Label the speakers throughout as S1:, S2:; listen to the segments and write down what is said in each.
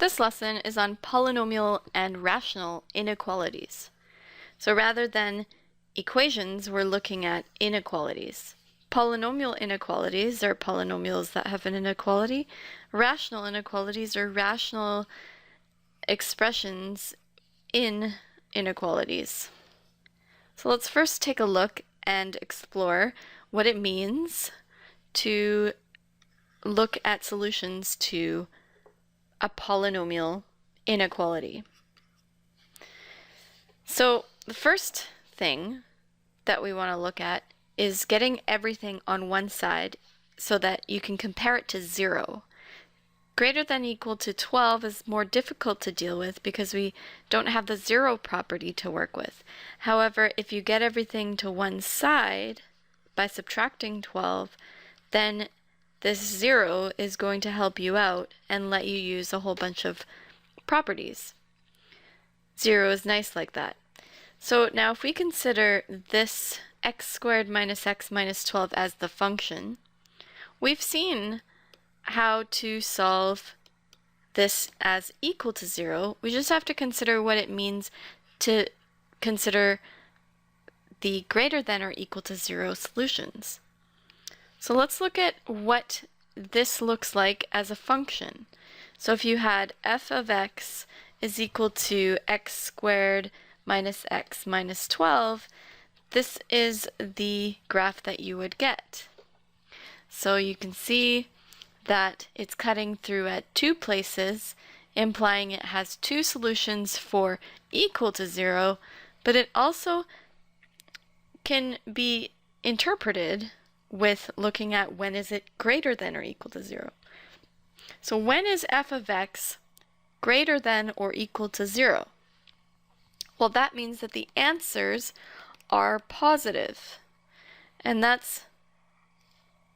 S1: This lesson is on polynomial and rational inequalities. So rather than equations, we're looking at inequalities. Polynomial inequalities are polynomials that have an inequality. Rational inequalities are rational expressions in inequalities. So let's first take a look and explore what it means to look at solutions to a polynomial inequality. So the first thing that we want to look at is getting everything on one side so that you can compare it to 0. Greater than or equal to 12 is more difficult to deal with because we don't have the 0 property to work with. However, if you get everything to one side by subtracting 12, then this 0 is going to help you out and let you use a whole bunch of properties. 0 is nice like that. So now if we consider this x squared minus x minus 12 as the function, we've seen how to solve this as equal to 0. We just have to consider what it means to consider the greater than or equal to 0 solutions. So let's look at what this looks like as a function. So if you had f of x is equal to x squared minus x minus 12, this is the graph that you would get. So you can see that it's cutting through at 2 places, implying it has 2 solutions for equal to 0, but it also can be interpreted with looking at when is it greater than or equal to 0. So when is f of x greater than or equal to 0? Well, that means that the answers are positive. And that's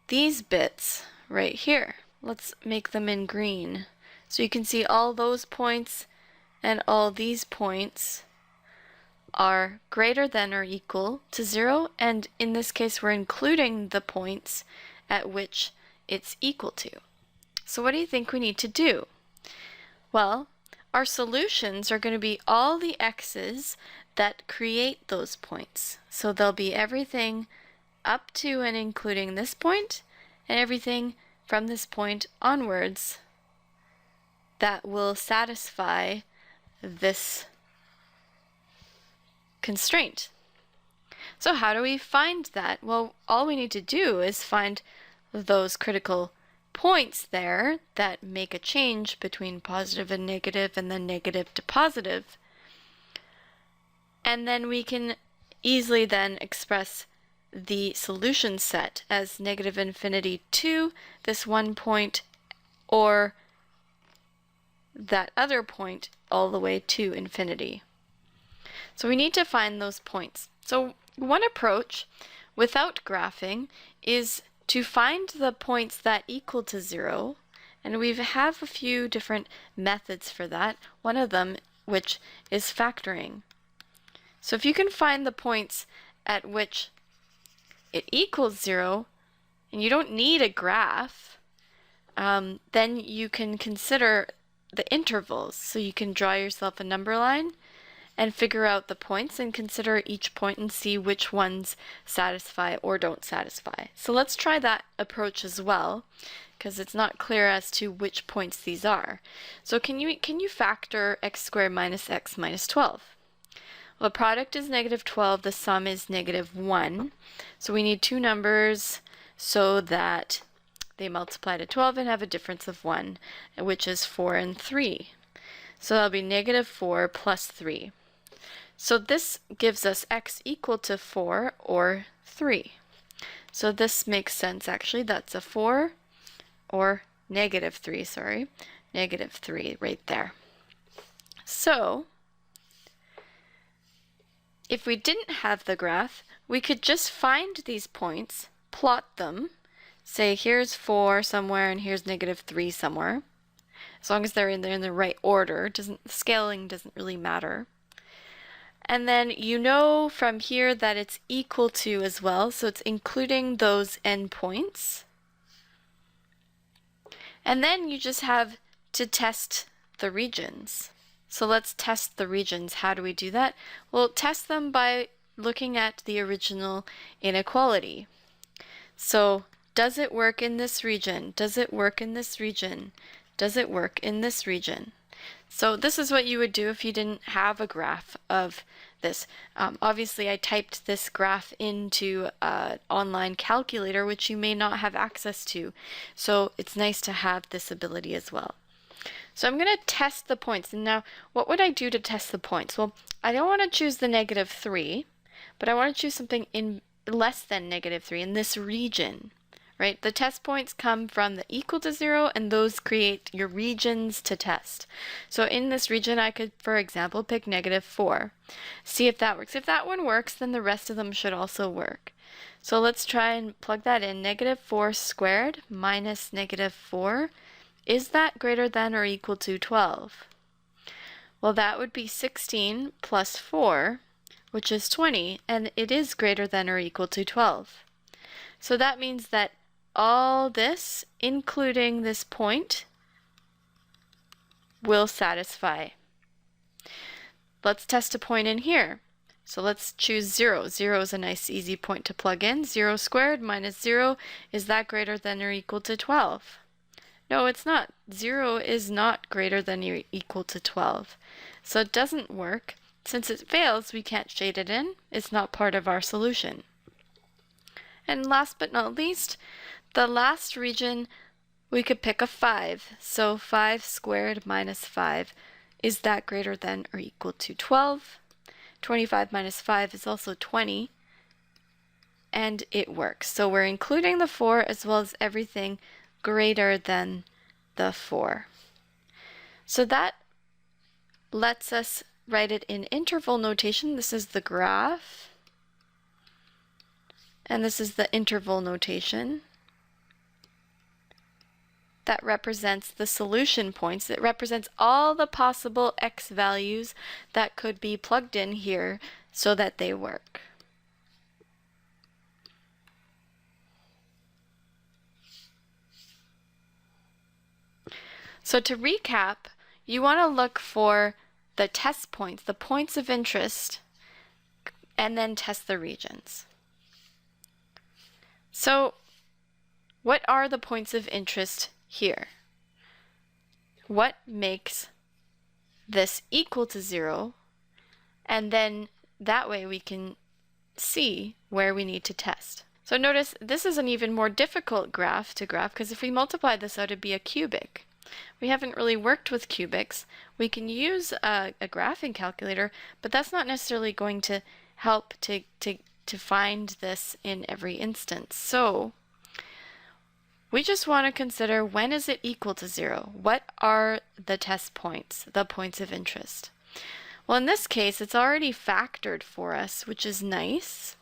S1: these bits right here. Let's make them in green. So you can see all those points and all these points are greater than or equal to 0, and in this case we're including the points at which it's equal to. So what do you think we need to do? Well, our solutions are going to be all the x's that create those points. So there'll be everything up to and including this point, and everything from this point onwards that will satisfy this constraint. So how do we find that? Well, all we need to do is find those critical points there that make a change between positive and then negative to positive. And then we can easily then express the solution set as negative infinity to this one point or that other point all the way to infinity. So we need to find those points. So one approach without graphing is to find the points that equal to 0, and we have a few different methods for that, one of them which is factoring. So if you can find the points at which it equals 0, and you don't need a graph, then you can consider the intervals. So you can draw yourself a number line and figure out the points and consider each point and see which ones satisfy or don't satisfy. So let's try that approach as well, because it's not clear as to which points these are. So can you factor x squared minus x minus 12? Well, the product is negative 12, the sum is negative 1. So we need two numbers so that they multiply to 12 and have a difference of 1, which is 4 and 3. So that'll be negative 4 plus 3. So this gives us x equal to 4 or 3. So this makes sense actually. That's a 4 or negative 3, sorry. Negative 3 right there. So if we didn't have the graph, we could just find these points, plot them, say here's 4 somewhere and here's negative 3 somewhere. As long as they're in the right order, scaling doesn't really matter. And then you know from here that it's equal to as well, so it's including those endpoints. And then you just have to test the regions. So let's test the regions. How do we do that? We'll test them by looking at the original inequality. So does it work in this region? Does it work in this region? Does it work in this region? So this is what you would do if you didn't have a graph of this. Obviously, I typed this graph into an online calculator, which you may not have access to. So it's nice to have this ability as well. So I'm going to test the points. And now, what would I do to test the points? Well, I don't want to choose the -3, but I want to choose something in less than -3 in this region, right? The test points come from the equal to 0, and those create your regions to test. So in this region, I could, for example, pick -4. See if that works. If that one works, then the rest of them should also work. So let's try and plug that in. -4 squared minus -4. Is that greater than or equal to 12? Well, that would be 16 plus 4, which is 20, and it is greater than or equal to 12. So that means that all this, including this point, will satisfy. Let's test a point in here. So let's choose 0. 0 is a nice easy point to plug in. 0 squared minus 0, is that greater than or equal to 12? No, it's not. 0 is not greater than or equal to 12. So it doesn't work. Since it fails, we can't shade it in. It's not part of our solution. And last but not least, the last region, we could pick a 5. So 5 squared minus 5, is that greater than or equal to 12? 25 minus 5 is also 20, and it works. So we're including the 4 as well as everything greater than the 4. So that lets us write it in interval notation. This is the graph, and this is the interval notation. That represents the solution points. It represents all the possible x values that could be plugged in here so that they work. So to recap, you want to look for the test points, the points of interest, and then test the regions. So what are the points of interest here? What makes this equal to 0? And then that way we can see where we need to test. So notice this is an even more difficult graph to graph, because if we multiply this out, it'd be a cubic. We haven't really worked with cubics. We can use a graphing calculator, but that's not necessarily going to help to find this in every instance. So we just want to consider, when is it equal to 0? What are the test points, the points of interest? Well, in this case, it's already factored for us, which is nice.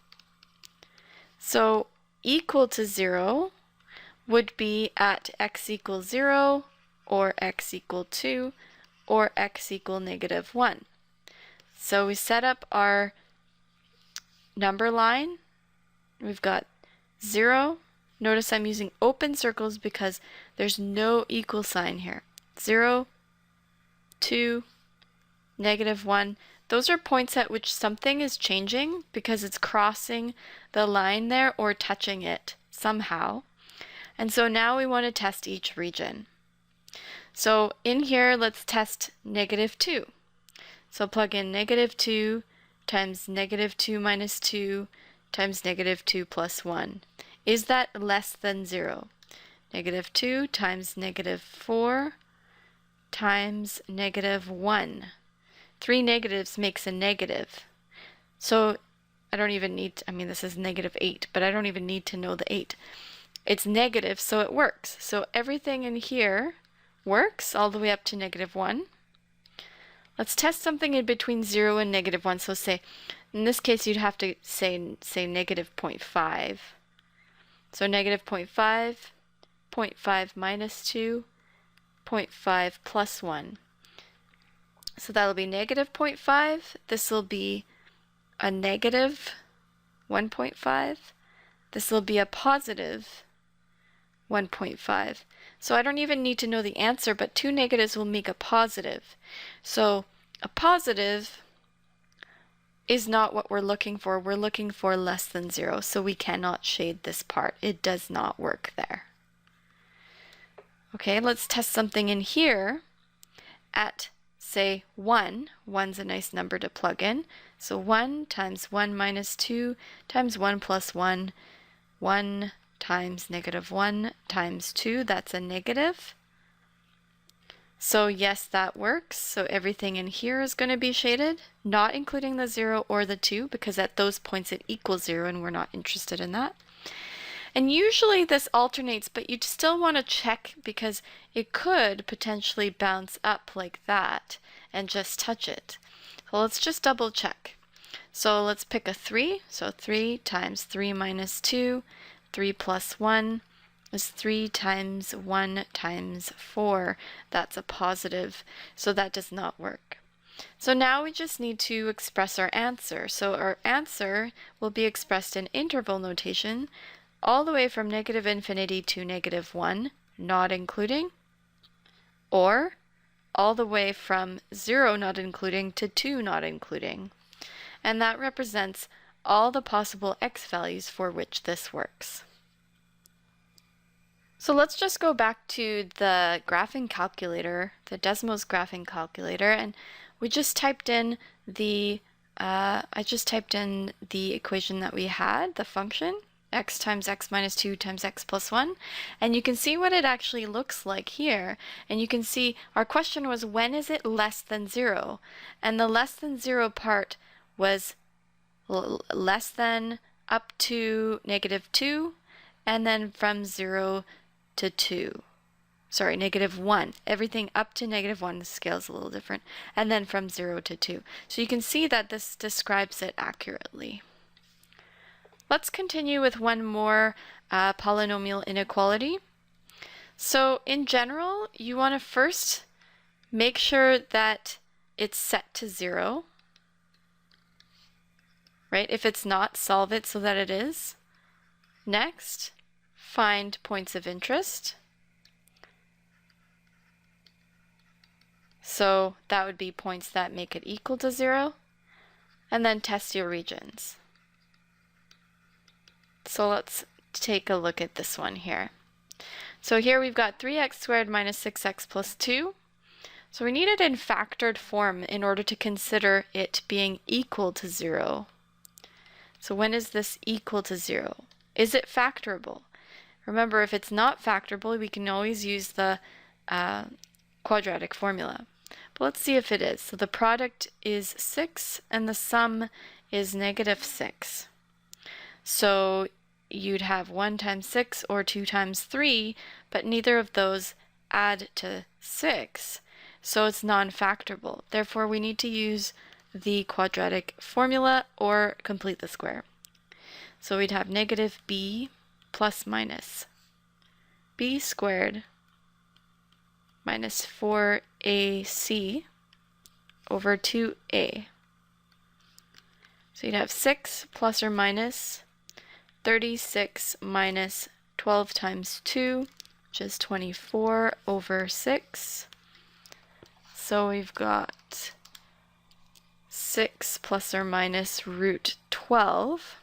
S1: So equal to 0 would be at x equals 0, or x equal 2, or x equal -1. So we set up our number line. We've got 0. Notice I'm using open circles because there's no equal sign here. 0, 2, -1. Those are points at which something is changing because it's crossing the line there or touching it somehow. And so now we want to test each region. So in here, let's test -2. So plug in -2 times -2 minus 2 times -2 plus 1. Is that less than 0? -2 times -4 times -1. 3 negatives makes a negative. So I don't even need to, I mean, this is -8, but I don't even need to know the 8. It's negative, so it works. So everything in here works all the way up to -1. Let's test something in between 0 and -1. So say, in this case, you'd have to say -0.5. So -0.5, 0.5 minus 2, 0.5 plus 1. So that'll be -0.5. This will be a -1.5. This will be a positive 1.5. So I don't even need to know the answer, but two negatives will make a positive. So a positive is not what we're looking for. We're looking for less than 0, so we cannot shade this part. It does not work there. Okay, let's test something in here at, say, 1. 1's a nice number to plug in. So 1 times 1 minus 2 times 1 plus 1. 1 times negative 1 times 2, that's a negative. So yes, that works. So everything in here is going to be shaded, not including the 0 or the 2, because at those points it equals 0 and we're not interested in that. And usually this alternates, but you still want to check because it could potentially bounce up like that and just touch it. So let's just double check. So let's pick a 3. So 3 times 3 minus 2, 3 plus 1 is 3 times 1 times 4. That's a positive, so that does not work. So now we just need to express our answer. So our answer will be expressed in interval notation all the way from negative infinity to negative 1, not including, or all the way from 0 not including to 2 not including. And that represents all the possible x values for which this works. So let's just go back to the graphing calculator, the Desmos graphing calculator, and we just typed in the, I just typed in the equation that we had, the function, x times x minus 2 times x plus 1, and you can see what it actually looks like here. And you can see our question was, when is it less than 0? And the less than 0 part was less than up to negative 2, and then from 0 to 2. Sorry, negative 1. Everything up to negative 1, the scale is a little different, and then from 0 to 2. So you can see that this describes it accurately. Let's continue with one more polynomial inequality. So in general, you want to first make sure that it's set to 0. Right? If it's not, solve it so that it is. Next, find points of interest. So that would be points that make it equal to 0. And then test your regions. So let's take a look at this one here. So here we've got 3x squared minus 6x plus 2. So we need it in factored form in order to consider it being equal to 0. So when is this equal to 0? Is it factorable? Remember, if it's not factorable, we can always use the quadratic formula. But let's see if it is. So the product is 6 and the sum is negative 6. So you'd have 1 times 6 or 2 times 3, but neither of those add to 6. So it's non-factorable. Therefore, we need to use the quadratic formula or complete the square. So we'd have negative b plus minus b squared minus 4ac over 2a. So you'd have 6 plus or minus 36 minus 12 times 2, which is 24 over 6. So we've got 6 plus or minus root 12.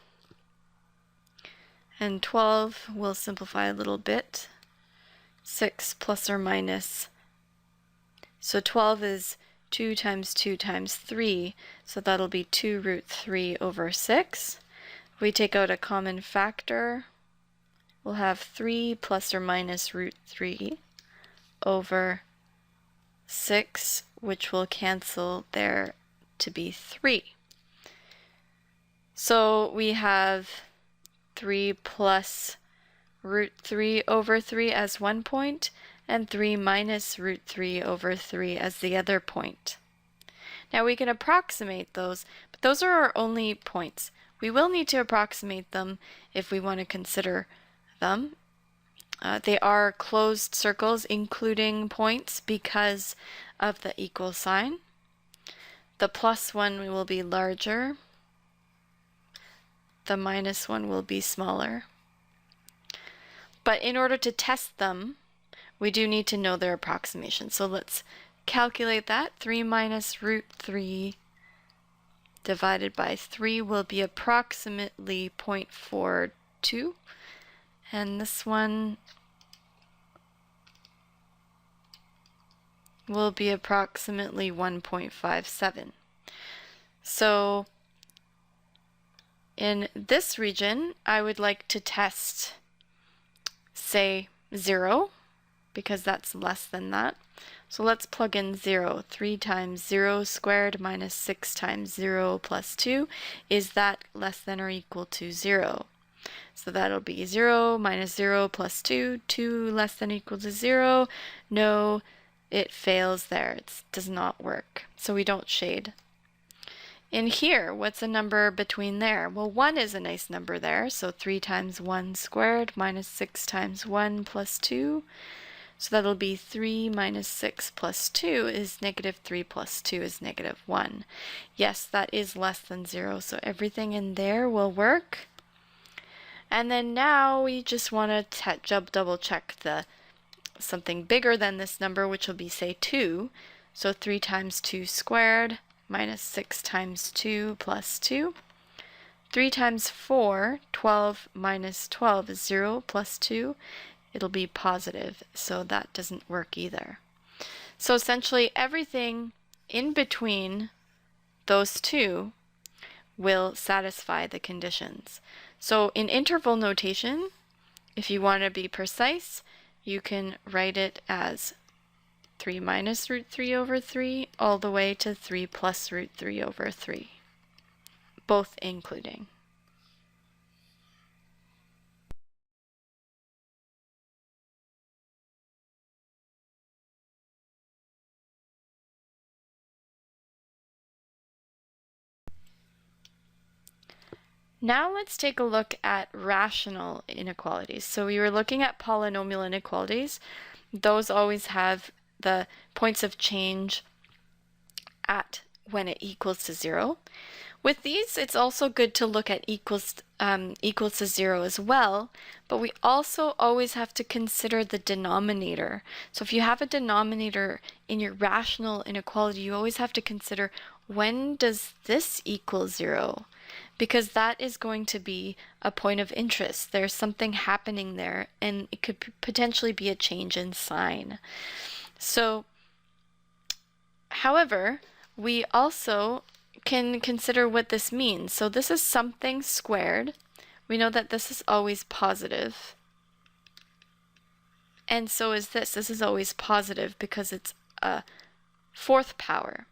S1: And 12 will simplify a little bit. 6 plus or minus. So 12 is 2 times 2 times 3. So that'll be 2 root 3 over 6. If we take out a common factor, we'll have 3 plus or minus root 3 over 6, which will cancel there to be 3. So we have 3 plus root 3 over 3 as one point, and 3 minus root 3 over 3 as the other point. Now we can approximate those, but those are our only points. We will need to approximate them if we want to consider them. They are closed circles, including points, because of the equal sign. The plus one will be larger. The minus one will be smaller. But in order to test them, we do need to know their approximation. So let's calculate that. 3 minus root 3 divided by 3 will be approximately 0.42. And this one will be approximately 1.57. So in this region, I would like to test, say, 0, because that's less than that. So let's plug in 0. 3 times 0 squared minus 6 times 0 plus 2. Is that less than or equal to 0? So that'll be 0 minus 0 plus 2. 2 less than or equal to 0. No, it fails there. It does not work. So we don't shade. In here, what's a number between there? Well, 1 is a nice number there. So 3 times 1 squared minus 6 times 1 plus 2. So that'll be 3 minus 6 plus 2 is negative 3 plus 2 is negative 1. Yes, that is less than 0, so everything in there will work. And then now we just want to double check something bigger than this number, which will be, say, 2. So 3 times 2 squared minus 6 times 2 plus 2. 3 times 4, 12 minus 12 is 0 plus 2. It'll be positive, so that doesn't work either. So essentially everything in between those two will satisfy the conditions. So in interval notation, if you want to be precise, you can write it as 3 minus root 3 over 3 all the way to 3 plus root 3 over 3, both including. Now let's take a look at rational inequalities. So we were looking at polynomial inequalities. Those always have the points of change at when it equals to 0. With these, it's also good to look at equals to 0 as well, but we also always have to consider the denominator. So if you have a denominator in your rational inequality, you always have to consider, when does this equal 0? Because that is going to be a point of interest. There's something happening there, and it could potentially be a change in sign. So, however, we also can consider what this means. So this is something squared. We know that this is always positive. And so is this. This is always positive because it's a fourth power.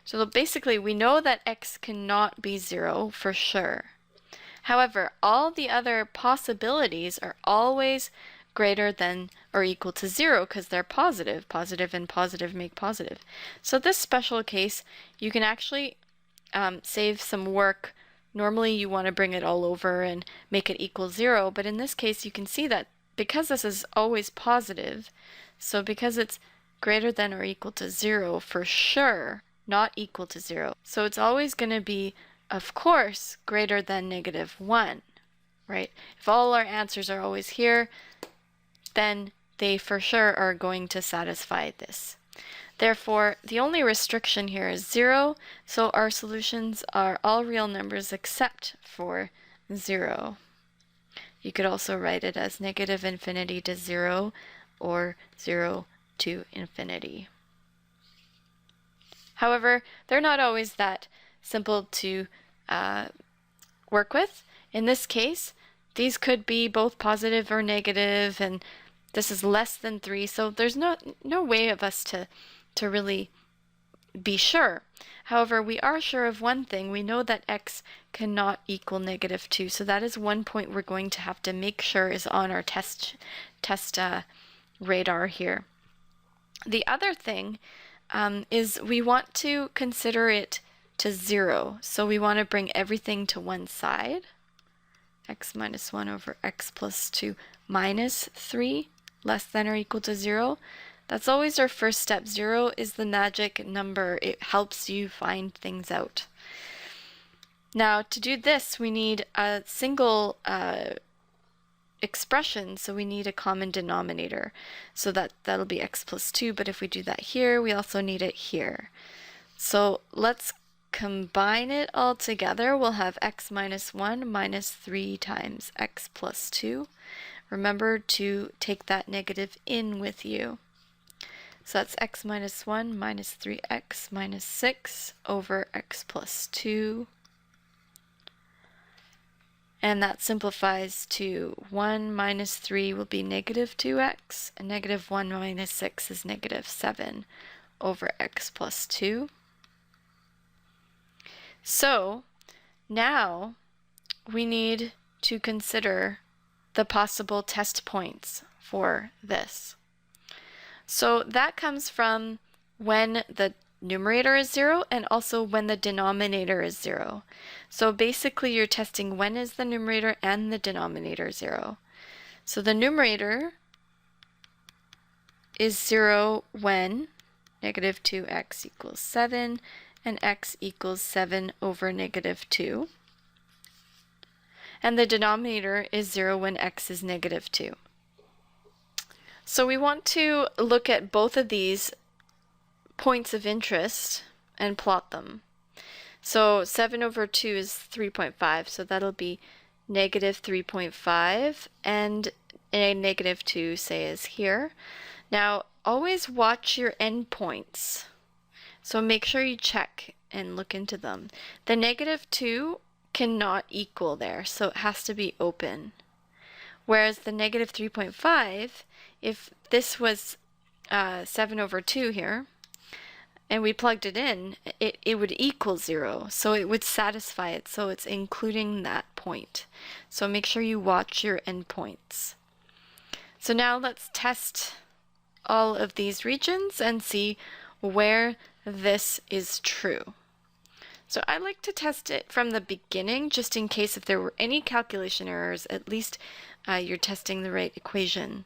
S1: So basically, we know that x cannot be 0 for sure. However, all the other possibilities are always greater than or equal to 0 because they're positive. Positive and positive make positive. So this special case, you can actually save some work. Normally, you want to bring it all over and make it equal 0, but in this case, you can see that because this is always positive, so because it's greater than or equal to 0 for sure, not equal to 0. So it's always going to be, of course, greater than negative 1, right? If all our answers are always here, then they for sure are going to satisfy this. Therefore, the only restriction here is 0, so our solutions are all real numbers except for 0. You could also write it as negative infinity to 0 or 0 to infinity. However, they're not always that simple to work with. In this case, these could be both positive or negative, and this is less than 3, so there's no way of us to really be sure. However, we are sure of one thing. We know that x cannot equal negative 2, so that is one point we're going to have to make sure is on our test radar here. The other thing is we want to consider it to 0. So we want to bring everything to one side. X minus 1 over x plus 2 minus 3 less than or equal to 0. That's always our first step. 0 is the magic number. It helps you find things out. Now to do this, we need a single expression, so we need a common denominator. So that'll be x plus 2, but if we do that here, we also need it here. So let's combine it all together. We'll have x minus 1 minus 3 times x plus 2. Remember to take that negative in with you. So that's x minus 1 minus 3x minus 6 over x plus 2. And that simplifies to 1 minus 3 will be negative 2x, and negative 1 minus 6 is negative 7 over x plus 2. So now we need to consider the possible test points for this. So that comes from when the numerator is 0 and also when the denominator is 0. So basically you're testing when is the numerator and the denominator 0. So the numerator is 0 when negative 2x equals 7 and x equals 7 over negative 2. And the denominator is 0 when x is negative 2. So we want to look at both of these points of interest and plot them. So 7 over 2 is 3.5, so that'll be negative 3.5, and a negative 2, say, is here. Now, always watch your endpoints. So make sure you check and look into them. The negative 2 cannot equal there, so it has to be open. Whereas the negative 3.5, if this was 7 over 2 here, and we plugged it in, it would equal 0, so it would satisfy it, so it's including that point. So make sure you watch your endpoints. So now let's test all of these regions and see where this is true. So I like to test it from the beginning, just in case if there were any calculation errors, at least you're testing the right equation.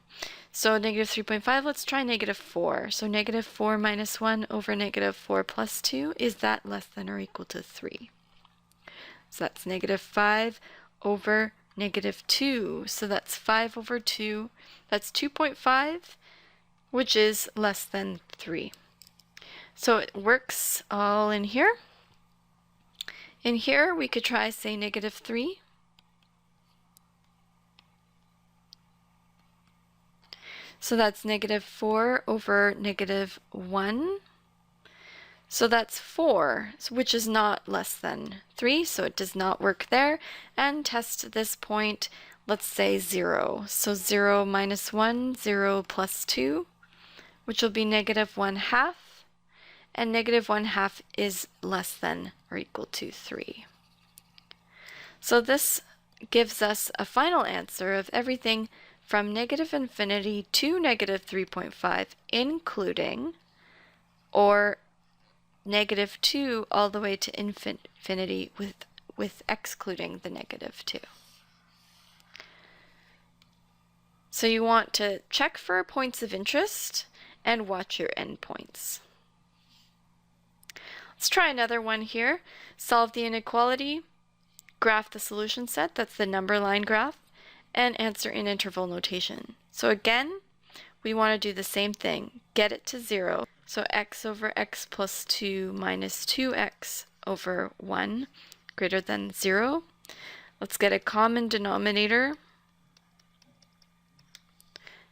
S1: So negative 3.5, let's try negative 4. So negative 4 minus 1 over negative 4 plus 2, is that less than or equal to 3? So that's negative 5 over negative 2. So that's 5 over 2. That's 2.5, which is less than 3. So it works all in here. In here, we could try, say, negative 3. So that's negative 4 over negative 1. So that's 4, which is not less than 3, so it does not work there. And test this point, let's say 0. So 0 minus 1, 0 plus 2, which will be negative 1/2. And negative 1/2 is less than or equal to 3. So this gives us a final answer of everything from negative infinity to negative 3.5, including, or negative 2 all the way to infinity with excluding the negative 2. So you want to check for points of interest and watch your endpoints. Let's try another one here. Solve the inequality, graph the solution set, that's the number line graph, and answer in interval notation. So again, we want to do the same thing, get it to 0. So x over x plus 2 minus 2x over 1 greater than 0. Let's get a common denominator.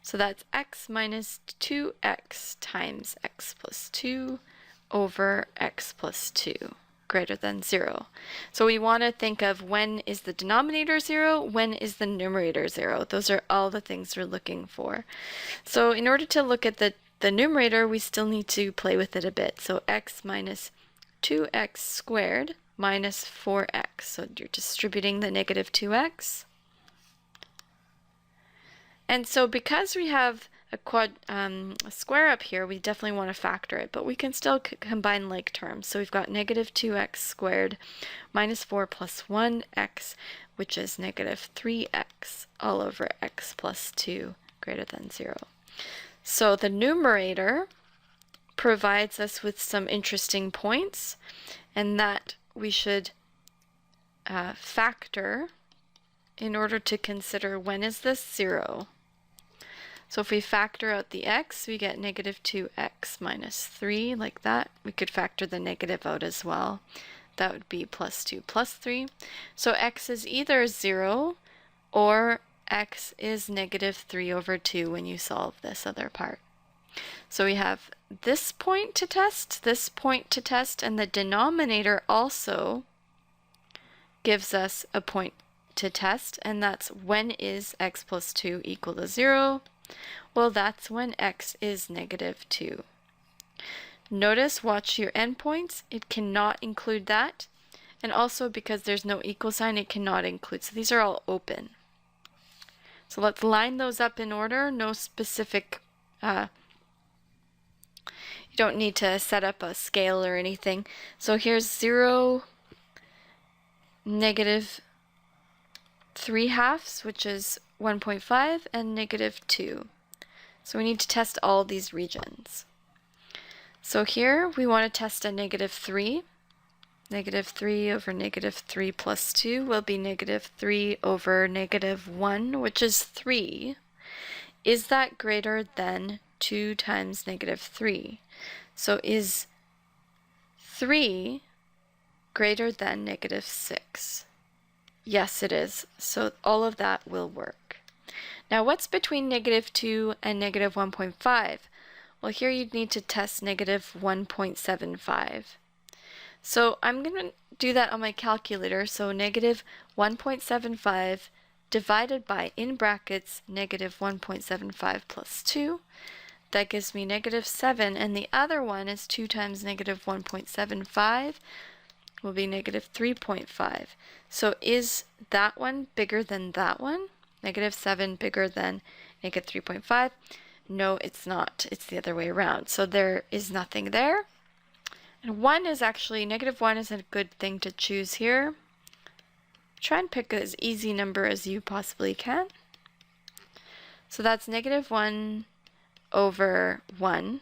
S1: So that's x minus 2x times x plus 2 over x plus 2 greater than 0. So we want to think of when is the denominator 0, when is the numerator 0. Those are all the things we're looking for. So in order to look at the numerator, we still need to play with it a bit. So x minus 2x squared minus 4x. So you're distributing the negative 2x. And so because we have a square up here, we definitely want to factor it, but we can still combine like terms. So we've got negative 2x squared minus 4 plus 1x, which is negative 3x all over x plus 2 greater than 0. So the numerator provides us with some interesting points, and that we should factor in order to consider when is this 0. So if we factor out the x, we get negative 2x minus 3, like that. We could factor the negative out as well. That would be plus 2 plus 3. So x is either 0 or x is negative 3 over 2 when you solve this other part. So we have this point to test, this point to test, and the denominator also gives us a point to test, and that's when is x plus 2 equal to 0? Well, that's when x is negative 2. Notice, watch your endpoints. It cannot include that. And also because there's no equal sign, it cannot include. So these are all open. So let's line those up in order. No specific, you don't need to set up a scale or anything. So here's 0, negative 3/2, which is 1.5, and negative 2. So we need to test all these regions. So here we want to test a negative 3. Negative 3 over negative 3 plus 2 will be negative 3 over negative 1, which is 3. Is that greater than 2 times negative 3? So is 3 greater than negative 6? Yes, it is. So all of that will work. Now what's between negative 2 and negative 1.5? Well, here you'd need to test negative 1.75. So I'm going to do that on my calculator. So negative 1.75 divided by, in brackets, negative 1.75 plus 2. That gives me negative 7, and the other one is 2 times negative 1.75 will be negative 3.5. So is that one bigger than that one? Negative 7 bigger than negative 3.5? No, it's not. It's the other way around. So there is nothing there. And 1 is actually, negative 1 is a good thing to choose here. Try and pick as easy number as you possibly can. So that's negative 1 over 1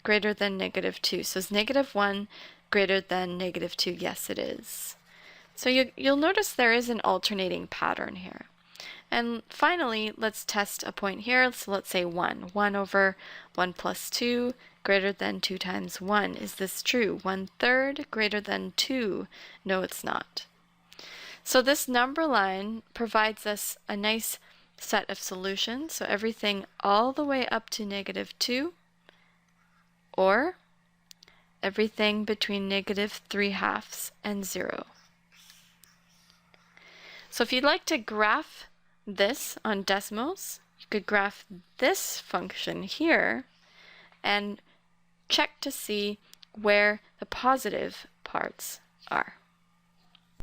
S1: greater than negative 2. So is negative 1 greater than negative 2? Yes, it is. So you'll notice there is an alternating pattern here. And finally, let's test a point here. So let's say 1. 1 over 1 plus 2 greater than 2 times 1. Is this true? 1/3 greater than 2? No, it's not. So this number line provides us a nice set of solutions. So everything all the way up to negative 2, or everything between negative 3/2 and 0. So if you'd like to graph this on Desmos, you could graph this function here and check to see where the positive parts are.